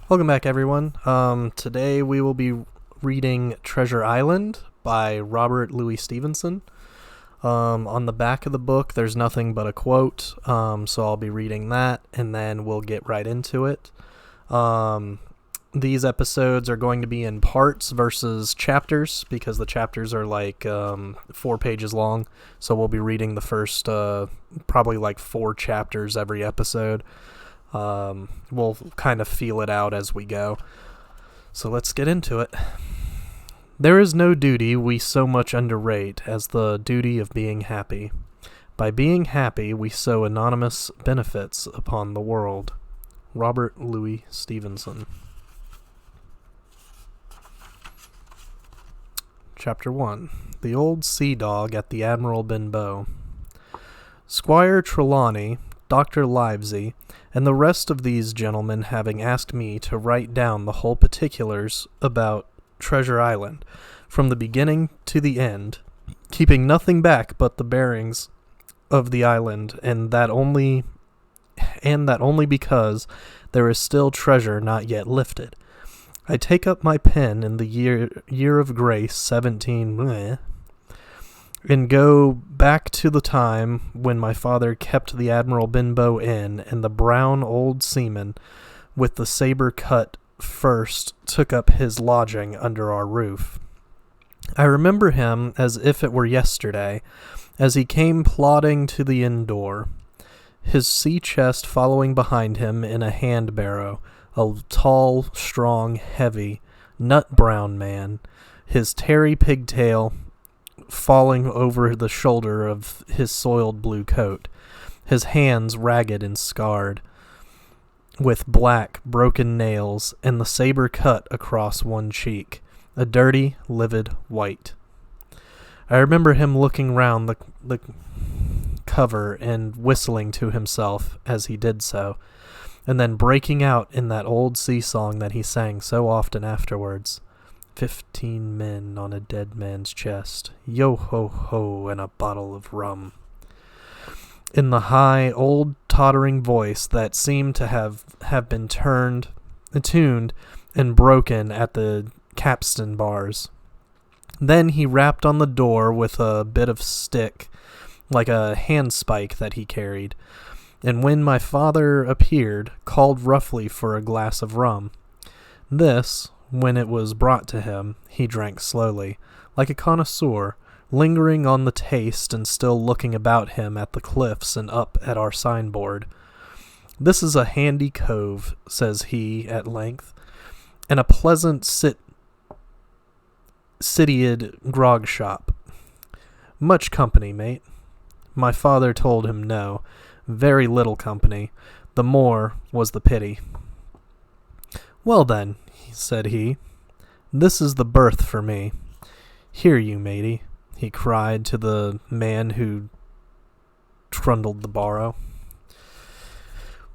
Welcome back, everyone. Today we will be reading Treasure Island by Robert Louis Stevenson. On the back of the book, there's nothing but a quote, so I'll be reading that, and then we'll get right into it. These episodes are going to be in parts versus chapters, because the chapters are like 4 pages long, so we'll be reading the first probably like 4 chapters every episode. We'll kind of feel it out as we go. So let's get into it. There is no duty we so much underrate as the duty of being happy. By being happy, we sow anonymous benefits upon the world. Robert Louis Stevenson. Chapter 1. The Old Sea Dog at the Admiral Benbow. Squire Trelawney, Dr. Livesey, and the rest of these gentlemen having asked me to write down the whole particulars about Treasure Island, from the beginning to the end, keeping nothing back but the bearings of the island, and that only because there is still treasure not yet lifted. I take up my pen in the year of grace 17 and go back to the time when my father kept the Admiral Benbow Inn, and the brown old seaman with the saber-cut first took up his lodging under our roof. I remember him as if it were yesterday, as he came plodding to the inn door, his sea-chest following behind him in a hand-barrow, a tall, strong, heavy, nut-brown man, his tarry pigtail falling over the shoulder of his soiled blue coat, his hands ragged and scarred, with black, broken nails, and the saber cut across one cheek, a dirty, livid white. I remember him looking round the cover and whistling to himself as he did so, and then breaking out in that old sea song that he sang so often afterwards. 15 men on a dead man's chest, yo-ho-ho, and a bottle of rum. In the high, old, tottering voice that seemed to have been tuned and broken at the capstan bars. Then he rapped on the door with a bit of stick, like a handspike that he carried, and when my father appeared, called roughly for a glass of rum. This, when it was brought to him, he drank slowly, like a connoisseur, lingering on the taste and still looking about him at the cliffs and up at our signboard. "This is a handy cove," says he at length, "and a pleasant sitiated grog shop. Much company, mate." My father told him no, very little company, the more was the pity. "Well then," said he, "this is the berth for me. Here, you matey," he cried to the man who trundled the barrow.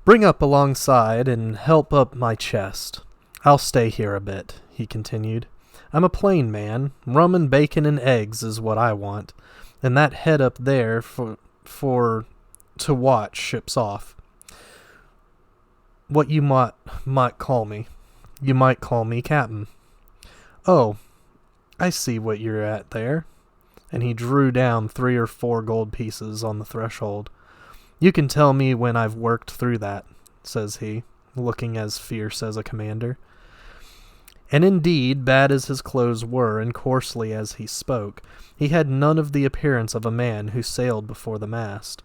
"Bring up alongside and help up my chest. I'll stay here a bit," he continued. "I'm a plain man. Rum and bacon and eggs is what I want, and that head up there for to watch ships off. What you might call me. You might call me Captain." "Oh, I see what you're at there." And he drew down 3 or 4 gold pieces on the threshold. "You can tell me when I've worked through that," says he, looking as fierce as a commander. And indeed, bad as his clothes were, and coarsely as he spoke, he had none of the appearance of a man who sailed before the mast,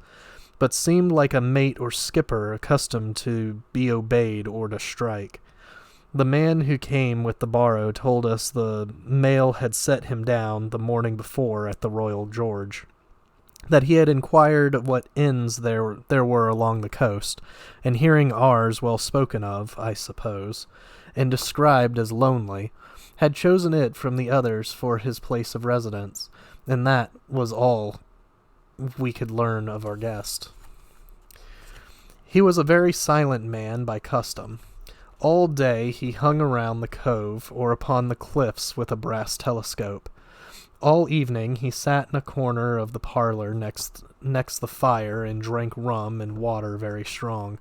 but seemed like a mate or skipper accustomed to be obeyed or to strike. The man who came with the barrow told us the mail had set him down the morning before at the Royal George, that he had inquired what inns there were along the coast, and hearing ours well spoken of, I suppose, and described as lonely, had chosen it from the others for his place of residence, and that was all we could learn of our guest. He was a very silent man by custom. All day he hung around the cove or upon the cliffs with a brass telescope. All evening he sat in a corner of the parlor next the fire and drank rum and water very strong.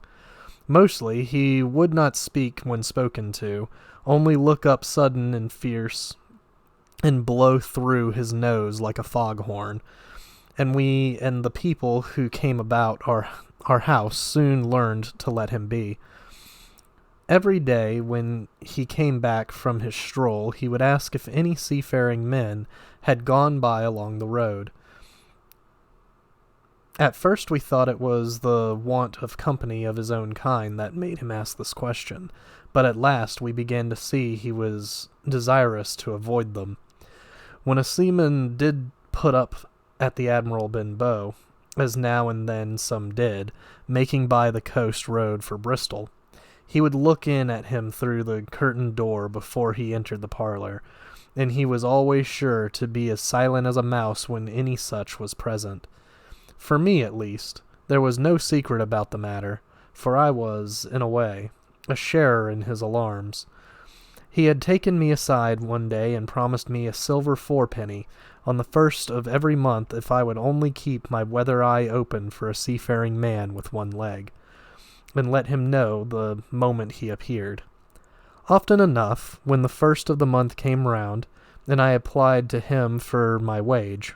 Mostly, he would not speak when spoken to, only look up sudden and fierce, and blow through his nose like a foghorn. And we and the people who came about our house soon learned to let him be. Every day when he came back from his stroll, he would ask if any seafaring men had gone by along the road. At first we thought it was the want of company of his own kind that made him ask this question, but at last we began to see he was desirous to avoid them. When a seaman did put up at the Admiral Benbow, as now and then some did, making by the coast road for Bristol, he would look in at him through the curtained door before he entered the parlor, and he was always sure to be as silent as a mouse when any such was present. For me, at least, there was no secret about the matter, for I was, in a way, a sharer in his alarms. He had taken me aside one day and promised me a silver fourpenny on the first of every month if I would only keep my weather eye open for a seafaring man with one leg, and let him know the moment he appeared. Often enough, when the first of the month came round, and I applied to him for my wage,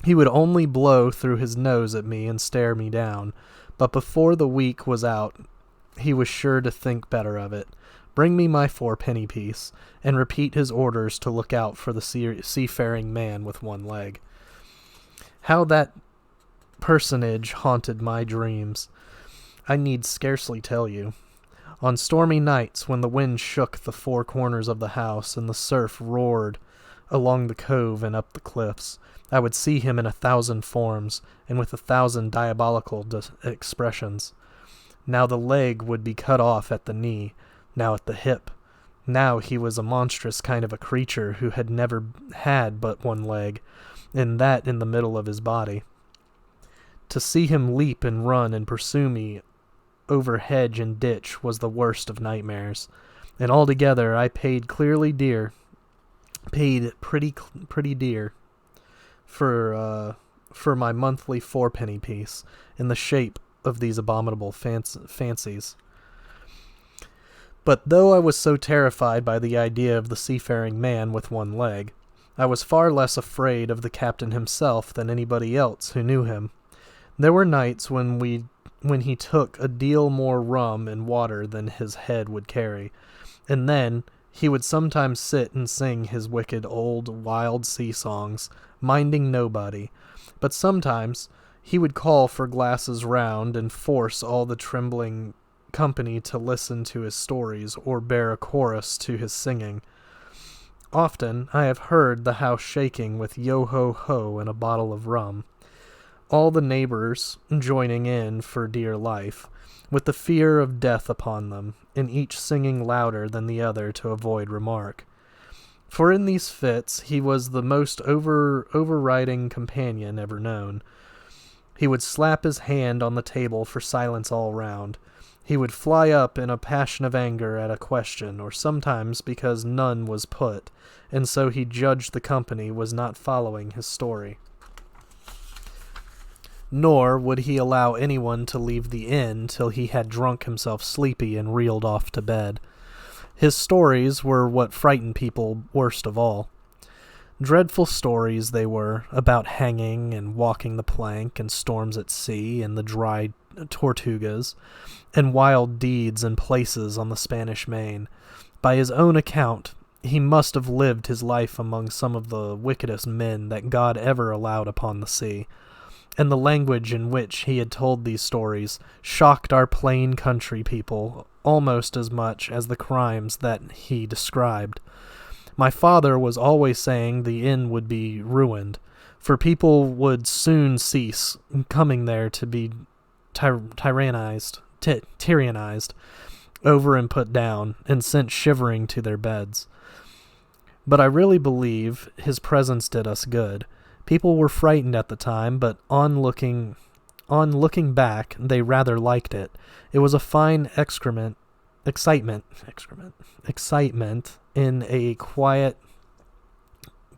he would only blow through his nose at me and stare me down, but before the week was out he was sure to think better of it, bring me my fourpenny piece, and repeat his orders to look out for the seafaring man with one leg. How that personage haunted my dreams, I need scarcely tell you. On stormy nights, when the wind shook the four corners of the house and the surf roared along the cove and up the cliffs, I would see him in 1,000 forms, and with 1,000 diabolical expressions. Now the leg would be cut off at the knee, now at the hip. Now he was a monstrous kind of a creature who had never had but one leg, and that in the middle of his body. To see him leap and run and pursue me over hedge and ditch was the worst of nightmares, and altogether I paid pretty dear for my monthly fourpenny piece in the shape of these abominable fancies. But though I was so terrified by the idea of the seafaring man with one leg, I was far less afraid of the captain himself than anybody else who knew him. There were nights when he took a deal more rum and water than his head would carry, and then he would sometimes sit and sing his wicked old wild sea songs, minding nobody, but sometimes he would call for glasses round and force all the trembling company to listen to his stories or bear a chorus to his singing. Often I have heard the house shaking with yo-ho-ho and a bottle of rum, all the neighbors joining in for dear life, with the fear of death upon them, and each singing louder than the other to avoid remark. For in these fits he was the most overriding companion ever known. He would slap his hand on the table for silence all round. He would fly up in a passion of anger at a question, or sometimes because none was put, and so he judged the company was not following his story. Nor would he allow anyone to leave the inn till he had drunk himself sleepy and reeled off to bed. His stories were what frightened people worst of all. Dreadful stories they were, about hanging and walking the plank and storms at sea and the dry Tortugas, and wild deeds and places on the Spanish Main. By his own account, he must have lived his life among some of the wickedest men that God ever allowed upon the sea, and the language in which he had told these stories shocked our plain country people almost as much as the crimes that he described. My father was always saying the inn would be ruined, for people would soon cease coming there to be tyrannized over and put down, and sent shivering to their beds. But I really believe his presence did us good. People were frightened at the time, but on looking back, they rather liked it. It was a fine excitement in a quiet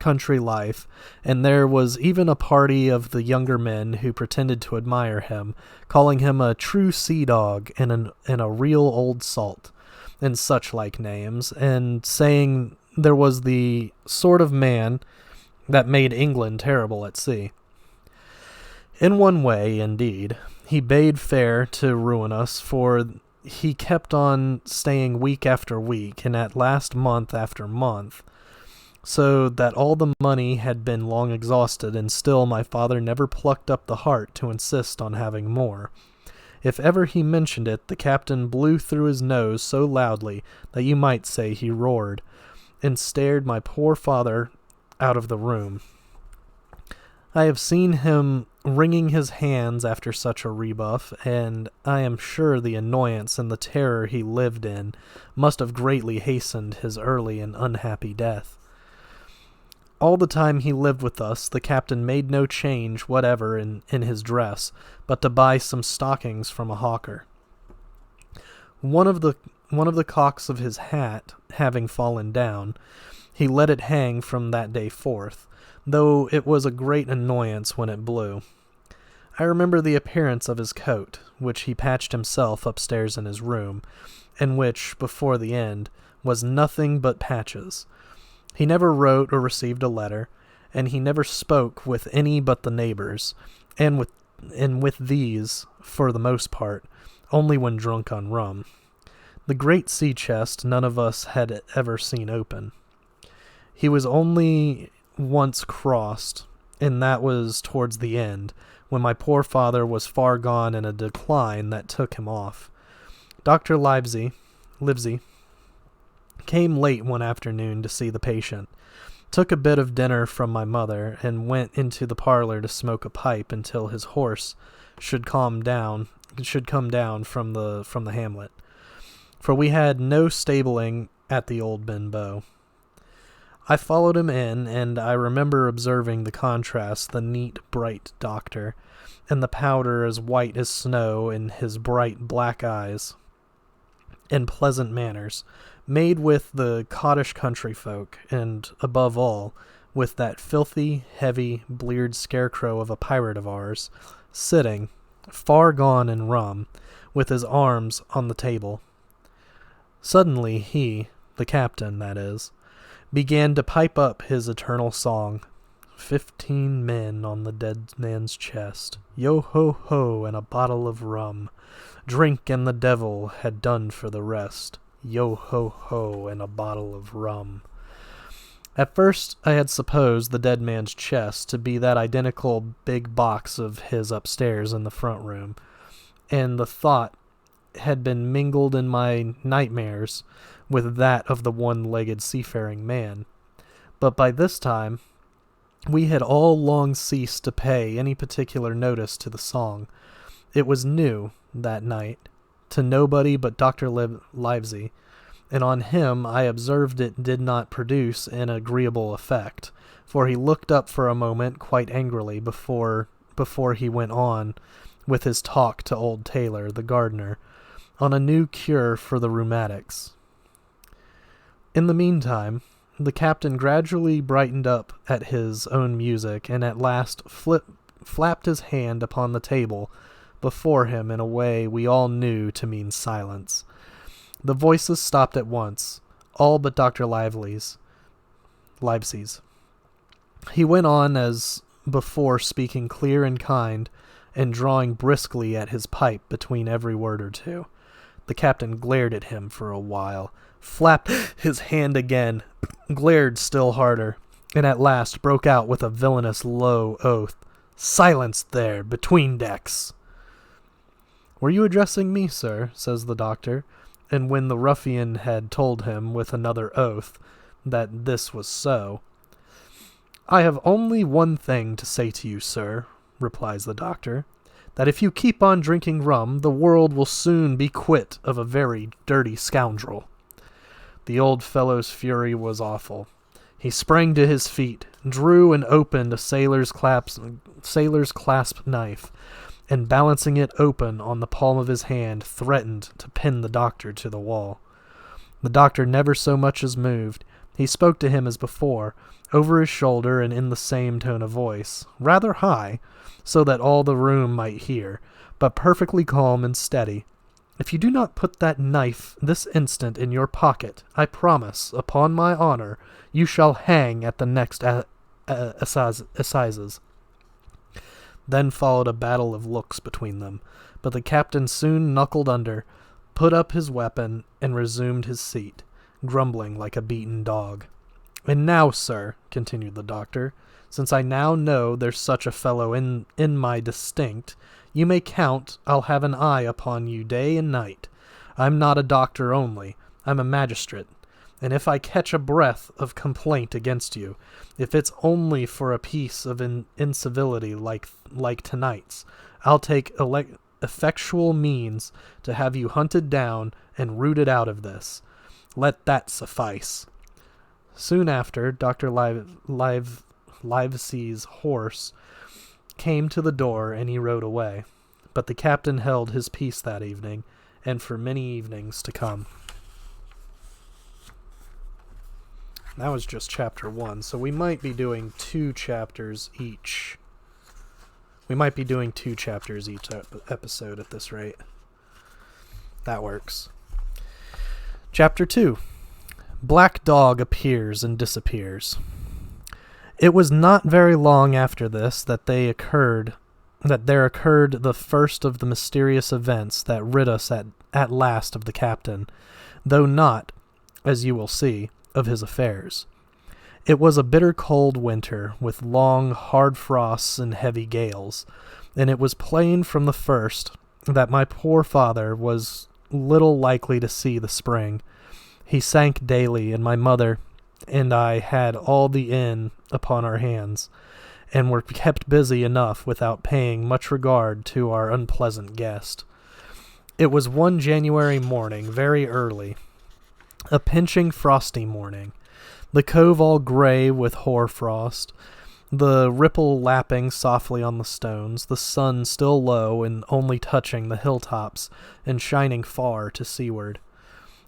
country life, and there was even a party of the younger men who pretended to admire him, calling him a true sea dog and a real old salt, and such like names, and saying there was the sort of man that made England terrible at sea. In one way, indeed, he bade fair to ruin us, for he kept on staying week after week, and at last month after month, so that all the money had been long exhausted, and still my father never plucked up the heart to insist on having more. If ever he mentioned it, the captain blew through his nose so loudly that you might say he roared, and stared my poor father out of the room. I have seen him wringing his hands after such a rebuff, and I am sure the annoyance and the terror he lived in must have greatly hastened his early and unhappy death. All the time he lived with us, the captain made no change whatever in his dress, but to buy some stockings from a hawker. One of the cocks of his hat having fallen down, he let it hang from that day forth, though it was a great annoyance when it blew. I remember the appearance of his coat, which he patched himself upstairs in his room, and which, before the end, was nothing but patches. He never wrote or received a letter, and he never spoke with any but the neighbors, and with these, for the most part, only when drunk on rum. The great sea chest none of us had ever seen open. He was only once crossed, and that was towards the end, when my poor father was far gone in a decline that took him off. Dr. Livesey came late one afternoon to see the patient, took a bit of dinner from my mother, and went into the parlor to smoke a pipe until his horse should come down from the hamlet, for we had no stabling at the old Benbow. I followed him in, and I remember observing the contrast, the neat, bright doctor, and the powder as white as snow in his bright black eyes and pleasant manners, made with the cottage country folk, and, above all, with that filthy, heavy, bleared scarecrow of a pirate of ours, sitting, far gone in rum, with his arms on the table. Suddenly he, the captain, that is, began to pipe up his eternal song. 15 men on the dead man's chest, yo-ho-ho, and a bottle of rum. Drink and the devil had done for the rest, yo-ho-ho, and a bottle of rum. At first I had supposed the dead man's chest to be that identical big box of his upstairs in the front room, and the thought had been mingled in my nightmares with that of the one-legged seafaring man. But by this time we had all long ceased to pay any particular notice to the song. It was new, that night, to nobody but Dr. Livesey, and on him I observed it did not produce an agreeable effect, for he looked up for a moment quite angrily before he went on with his talk to old Taylor, the gardener, on a new cure for the rheumatics. In the meantime, the captain gradually brightened up at his own music, and at last flapped his hand upon the table before him in a way we all knew to mean silence. The voices stopped at once, all but Dr. Livesey's. He went on as before, speaking clear and kind, and drawing briskly at his pipe between every word or two. The captain glared at him for a while, flapped his hand again, glared still harder, and at last broke out with a villainous low oath. "Silence there, between decks!" "Were you addressing me, sir?" says the doctor, and when the ruffian had told him, with another oath, that this was so, "I have only one thing to say to you, sir," replies the doctor, "that if you keep on drinking rum, the world will soon be quit of a very dirty scoundrel." The old fellow's fury was awful. He sprang to his feet, drew and opened a sailor's clasp knife, and balancing it open on the palm of his hand, threatened to pin the doctor to the wall. The doctor never so much as moved, He spoke to him as before, over his shoulder and in the same tone of voice, rather high, so that all the room might hear, but perfectly calm and steady. If you do not put that knife this instant in your pocket, I promise, upon my honor, you shall hang at the next assizes. Then followed a battle of looks between them, but the captain soon knuckled under, put up his weapon, and resumed his seat, grumbling like a beaten dog. And now, sir, continued the doctor, since I now know there's such a fellow in my distinct, you may count I'll have an eye upon you day and night. I'm not a doctor only, I'm a magistrate, and if I catch a breath of complaint against you, if it's only for a piece of incivility like tonight's, I'll take effectual means to have you hunted down and rooted out of this. Let that suffice. Soon after, Dr. Livesey's horse came to the door, and he rode away. But the captain held his peace that evening, and for many evenings to come. That was just chapter 1, so we might be doing 2 chapters each. We might be doing 2 chapters each episode at this rate. That works. Chapter 2. Black Dog appears and disappears. It was not very long after this that there occurred the first of the mysterious events that rid us at last of the captain, though not, as you will see, of his affairs. It was a bitter cold winter, with long, hard frosts and heavy gales, and it was plain from the first that my poor father was little likely to see the spring. He sank daily, and my mother and I had all the inn upon our hands, and were kept busy enough without paying much regard to our unpleasant guest. It was one January morning, very early, a pinching frosty morning, the cove all grey with hoar-frost, the ripple lapping softly on the stones, the sun still low and only touching the hilltops and shining far to seaward.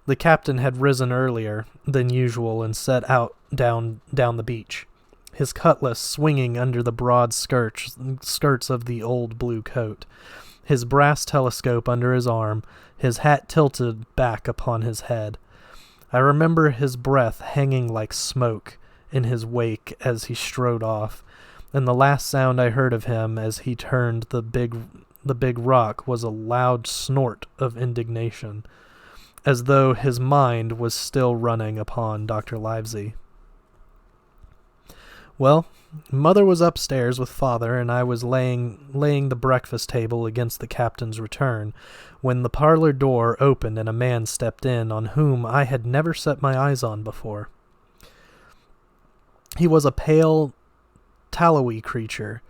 The captain had risen earlier than usual and set out down the beach, his cutlass swinging under the broad skirts of the old blue coat, his brass telescope under his arm, his hat tilted back upon his head. I remember his breath hanging like smoke in his wake as he strode off, and the last sound I heard of him as he turned the big rock was a loud snort of indignation, as though his mind was still running upon Dr. Livesey. Well, Mother was upstairs with Father, and I was laying the breakfast table against the captain's return, when the parlor door opened and a man stepped in on whom I had never set my eyes on before. He was a pale, tallowy creature,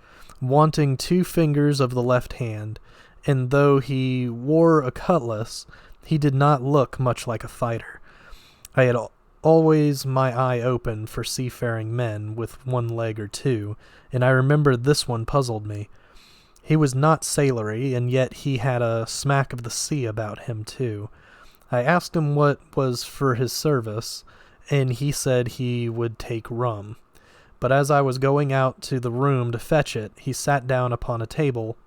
wanting 2 fingers of the left hand, and though he wore a cutlass, he did not look much like a fighter. I had always my eye open for seafaring men with 1 leg or 2, and I remember this one puzzled me. He was not sailory, and yet he had a smack of the sea about him too. I asked him what was for his service, and he said he would take rum. But as I was going out to the room to fetch it, he sat down upon a table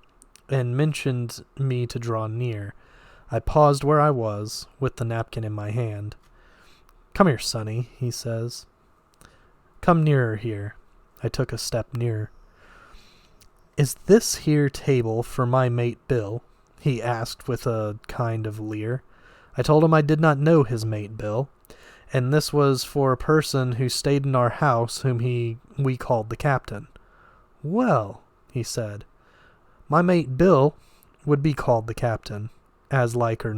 and mentioned me to draw near. I paused where I was, with the napkin in my hand. "Come here, Sonny," he says. "Come nearer here." I took a step nearer. "Is this here table for my mate Bill?" he asked with a kind of leer. I told him I did not know his mate Bill, and this was for a person who stayed in our house whom we called the captain. "Well," he said, "my mate Bill would be called the captain, as like as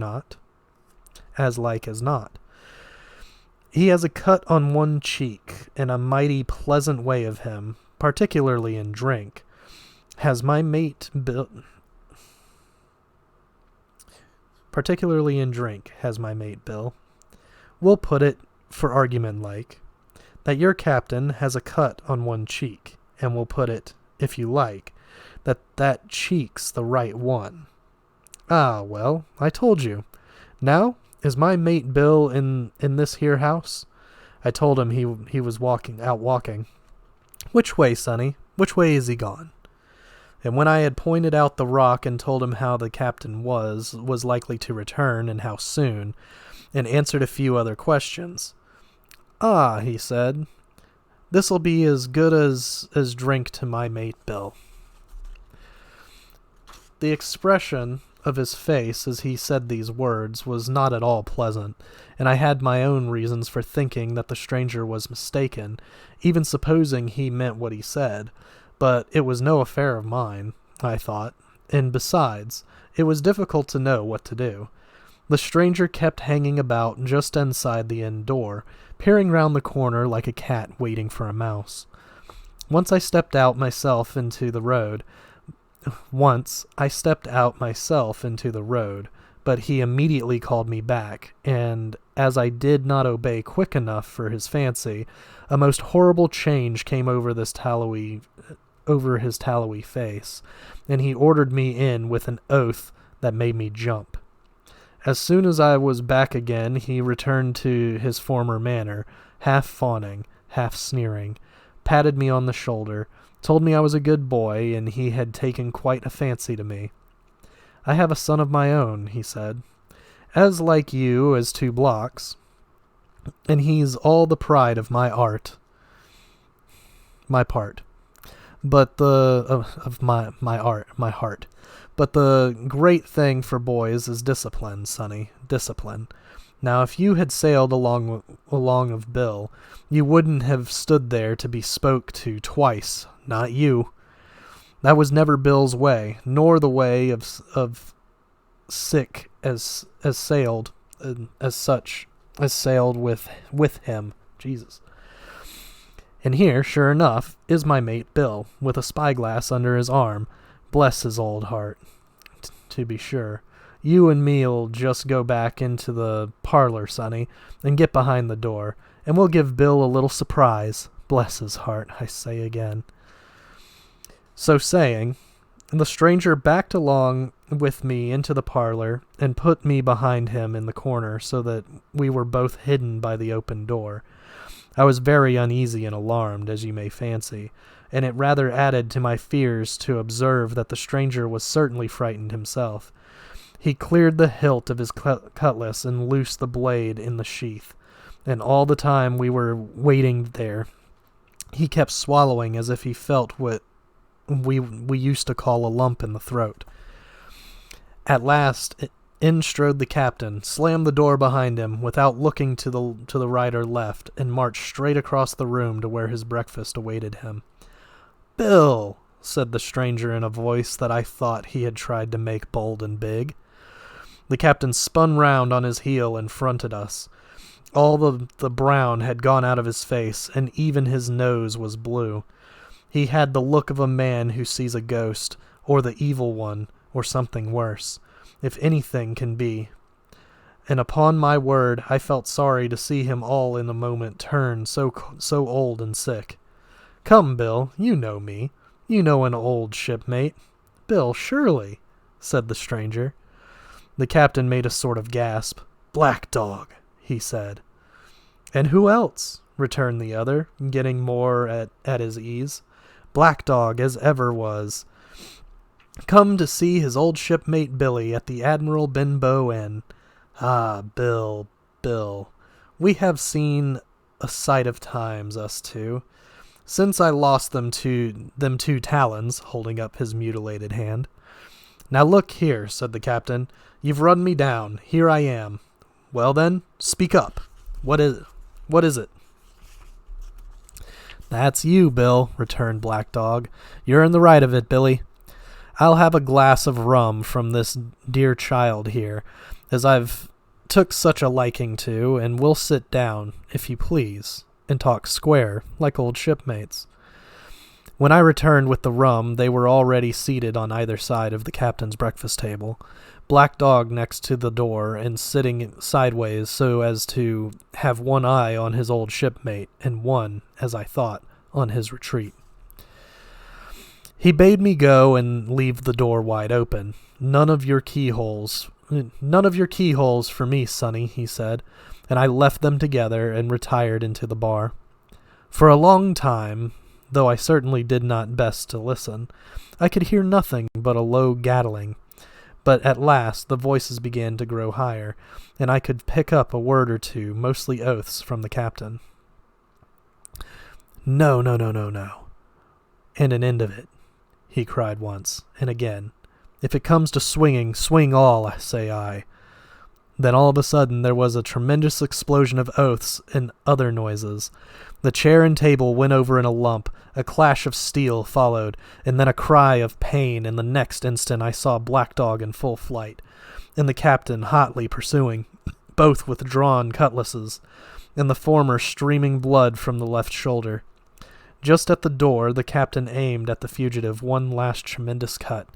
not. He has a cut on one cheek, and a mighty pleasant way of him, particularly in drink. Has my mate Bill... Particularly in drink, has my mate Bill. We'll put it, for argument like, that your captain has a cut on one cheek, and we'll put it, if you like, that cheek's the right one. Ah, well, I told you. Now, is my mate Bill in this here house? I told him he was out walking. "Which way, sonny? Which way is he gone?" And when I had pointed out the rock and told him how the captain was likely to return and how soon, and answered a few other questions. "Ah," he said, "this'll be as good as drink to my mate Bill." The expression of his face as he said these words was not at all pleasant, and I had my own reasons for thinking that the stranger was mistaken, even supposing he meant what he said. But it was no affair of mine, I thought, and besides, it was difficult to know what to do. The stranger kept hanging about just inside the inn door, peering round the corner like a cat waiting for a mouse. Once I stepped out myself into the road, but he immediately called me back, and as I did not obey quick enough for his fancy, a most horrible change came over his tallowy face, and he ordered me in with an oath that made me jump. As soon as I was back again, he returned to his former manner, half fawning, half sneering, patted me on the shoulder, told me I was a good boy, and he had taken quite a fancy to me. "I have a son of my own," he said, "as like you as 2 blocks, and he's all the pride of my part. But my heart. But the great thing for boys is discipline, sonny, discipline. Now, if you had sailed along of Bill, you wouldn't have stood there to be spoke to twice, not you. That was never Bill's way, nor the way of sick as sailed with him. Jesus. And here, sure enough, is my mate Bill, with a spyglass under his arm. Bless his old heart. To be sure. You and me'll just go back into the parlor, sonny, and get behind the door, and we'll give Bill a little surprise. Bless his heart, I say again." So saying, the stranger backed along with me into the parlor and put me behind him in the corner so that we were both hidden by the open door. I was very uneasy and alarmed, as you may fancy, and it rather added to my fears to observe that the stranger was certainly frightened himself. He cleared the hilt of his cutlass and loosed the blade in the sheath, and all the time we were waiting there, he kept swallowing as if he felt what we used to call a lump in the throat. At last, in strode the captain, slammed the door behind him without looking to the right or left, and marched straight across the room to where his breakfast awaited him. "Bill," said the stranger in a voice that I thought he had tried to make bold and big. The captain spun round on his heel and fronted us. All the brown had gone out of his face, and even his nose was blue. He had the look of a man who sees a ghost, or the evil one, or something worse, if anything can be. And upon my word, I felt sorry to see him all in a moment turn so old and sick. "Come, Bill, you know me. You know an old shipmate." "Bill, surely," said the stranger. The captain made a sort of gasp. "Black Dog," he said. "And who else?" returned the other, getting more at his ease. "Black Dog as ever was. Come to see his old shipmate Billy at the Admiral Benbow Inn. Ah, Bill, Bill, we have seen a sight of times, us two. Since I lost them 2 talons," holding up his mutilated hand. "Now look here," said the captain. "You've run me down. Here I am. Well then, speak up. What is it?" "That's you, Bill," returned Black Dog. "You're in the right of it, Billy. I'll have a glass of rum from this dear child here, as I've took such a liking to, and we'll sit down, if you please, and talk square, like old shipmates." When I returned with the rum, they were already seated on either side of the captain's breakfast table, Black Dog next to the door and sitting sideways so as to have one eye on his old shipmate and one, as I thought, on his retreat. He bade me go and leave the door wide open. "None of your keyholes None of your keyholes for me, Sonny, he said, and I left them together and retired into the bar. For a long time, though I certainly did not best to listen, I could hear nothing but a low gattling. But at last the voices began to grow higher, and I could pick up a word or two, mostly oaths, from the captain. No, no, no, no, no. And an end of it, he cried once, and again. If it comes to swinging, swing all, say I. Then all of a sudden there was a tremendous explosion of oaths and other noises. The chair and table went over in a lump, a clash of steel followed, and then a cry of pain, and the next instant I saw Black Dog in full flight, and the captain hotly pursuing, both with drawn cutlasses, and the former streaming blood from the left shoulder. Just at the door the captain aimed at the fugitive one last tremendous cut,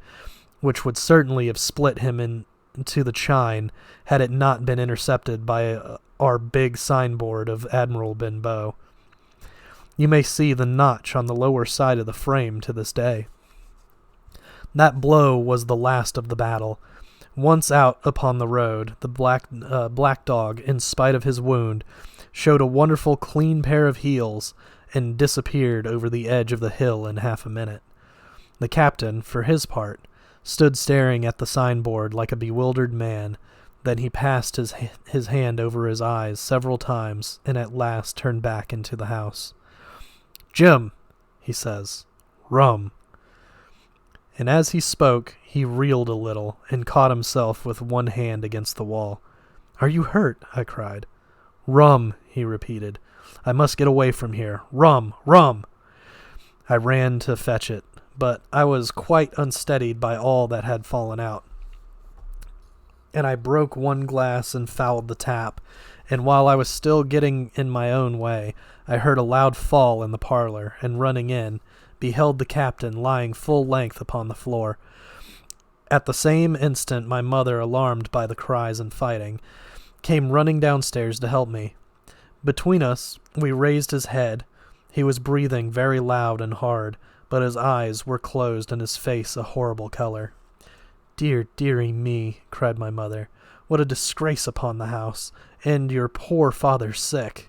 which would certainly have split him into the chine had it not been intercepted by our big signboard of Admiral Benbow. You may see the notch on the lower side of the frame to this day. That blow was the last of the battle. Once out upon the road, the black dog, in spite of his wound, showed a wonderful clean pair of heels and disappeared over the edge of the hill in half a minute. The captain, for his part, stood staring at the signboard like a bewildered man. Then he passed his hand over his eyes several times and at last turned back into the house. "Jim," he says, "rum." And as he spoke, he reeled a little and caught himself with one hand against the wall. "Are you hurt?" I cried. "Rum," he repeated. "I must get away from here. Rum, rum." I ran to fetch it, but I was quite unsteadied by all that had fallen out. And I broke one glass and fouled the tap, and while I was still getting in my own way, I heard a loud fall in the parlor, and running in, beheld the captain lying full length upon the floor. At the same instant my mother, alarmed by the cries and fighting, came running downstairs to help me. Between us we raised his head. He was breathing very loud and hard, but his eyes were closed and his face a horrible color. "Dear, dearie me," cried my mother, "what a disgrace upon the house, and your poor father sick."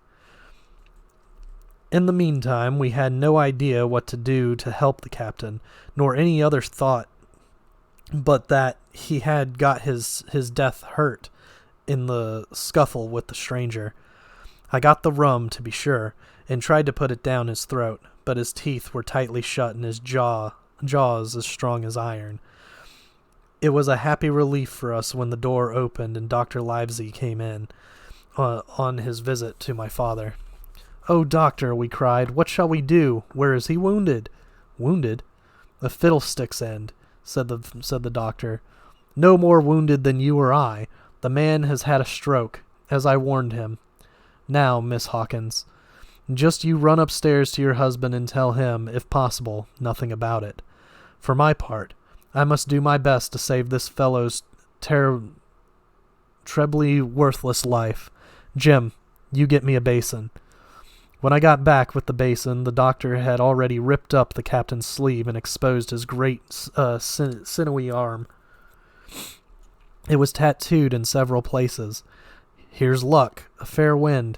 In the meantime we had no idea what to do to help the captain, nor any other thought but that he had got his death hurt in the scuffle with the stranger. I got the rum, to be sure, and tried to put it down his throat, but his teeth were tightly shut and his jaws as strong as iron. It was a happy relief for us when the door opened and Dr. Livesey came in on his visit to my father. "Oh, doctor," we cried, "what shall we do? Where is he wounded?" "Wounded? A fiddlestick's end," said the doctor. "No more wounded than you or I. The man has had a stroke, as I warned him. Now, Miss Hawkins, just you run upstairs to your husband and tell him, if possible, nothing about it. For my part, I must do my best to save this fellow's trebly worthless life. Jim, you get me a basin." When I got back with the basin, the doctor had already ripped up the captain's sleeve and exposed his great sinewy arm. It was tattooed in several places. "Here's luck, a fair wind,"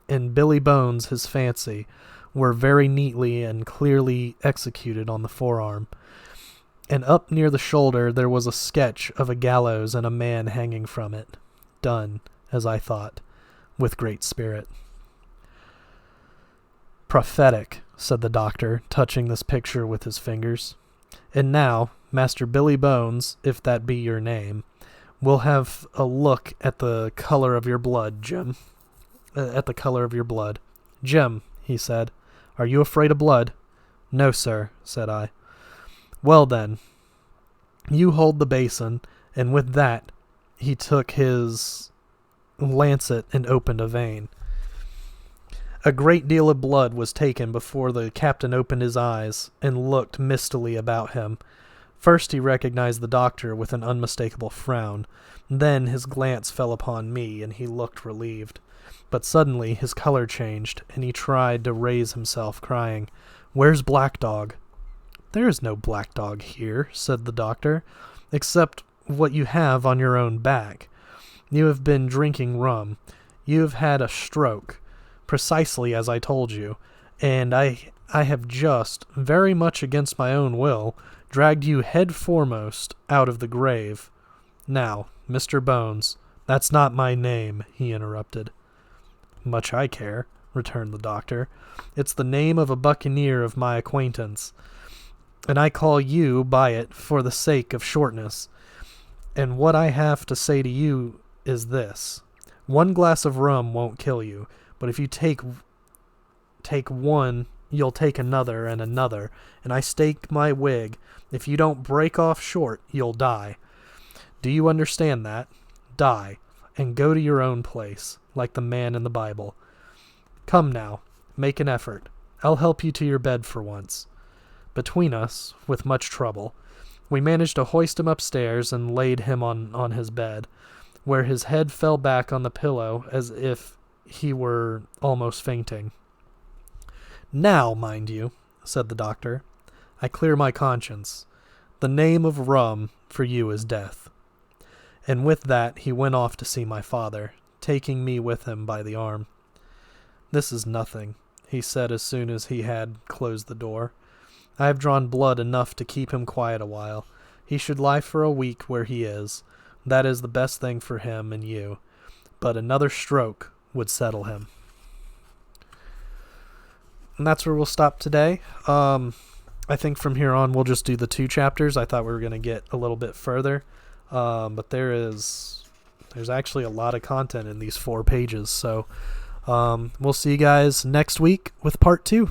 and Billy Bones, his fancy, were very neatly and clearly executed on the forearm. And up near the shoulder there was a sketch of a gallows and a man hanging from it, done, as I thought, with great spirit. "Prophetic," said the doctor, touching this picture with his fingers. "And now, Master Billy Bones, if that be your name, we'll have a look at the color of your blood, Jim. Jim," he said, "are you afraid of blood?" "No, sir," said I. "Well, then, you hold the basin," and with that he took his lancet and opened a vein. A great deal of blood was taken before the captain opened his eyes and looked mistily about him. First he recognized the doctor with an unmistakable frown. Then his glance fell upon me, and he looked relieved. But suddenly his color changed, and he tried to raise himself, crying, "Where's Black Dog?" "There is no Black Dog here," said the doctor, "except what you have on your own back. You have been drinking rum. You have had a stroke, precisely as I told you, and I have just, very much against my own will, dragged you head foremost out of the grave. Now, Mr. Bones, that's not my name, he interrupted. Much I care, returned the doctor. It's the name of a buccaneer of my acquaintance, and I call you by it for the sake of shortness. And what I have to say to you is this. One glass of rum won't kill you, but if you take one, you'll take another and another, and I stake my wig, if you don't break off short, you'll die. Do you understand that? Die, and go to your own place, like the man in the Bible. Come now, make an effort. I'll help you to your bed for once. Between us, with much trouble, we managed to hoist him upstairs and laid him on his bed, where his head fell back on the pillow as if he were almost fainting. Now, mind you, said the doctor, I clear my conscience. The name of rum for you is death. And with that he went off to see my father, taking me with him by the arm. This is nothing, he said as soon as he had closed the door. I have drawn blood enough to keep him quiet a while. He should lie for a week where he is. That is the best thing for him and you. But another stroke would settle him. And that's where we'll stop today. I think from here on we'll just do the 2 chapters. I thought we were going to get a little bit further. But there's actually a lot of content in these 4 pages. So we'll see you guys next week with part 2.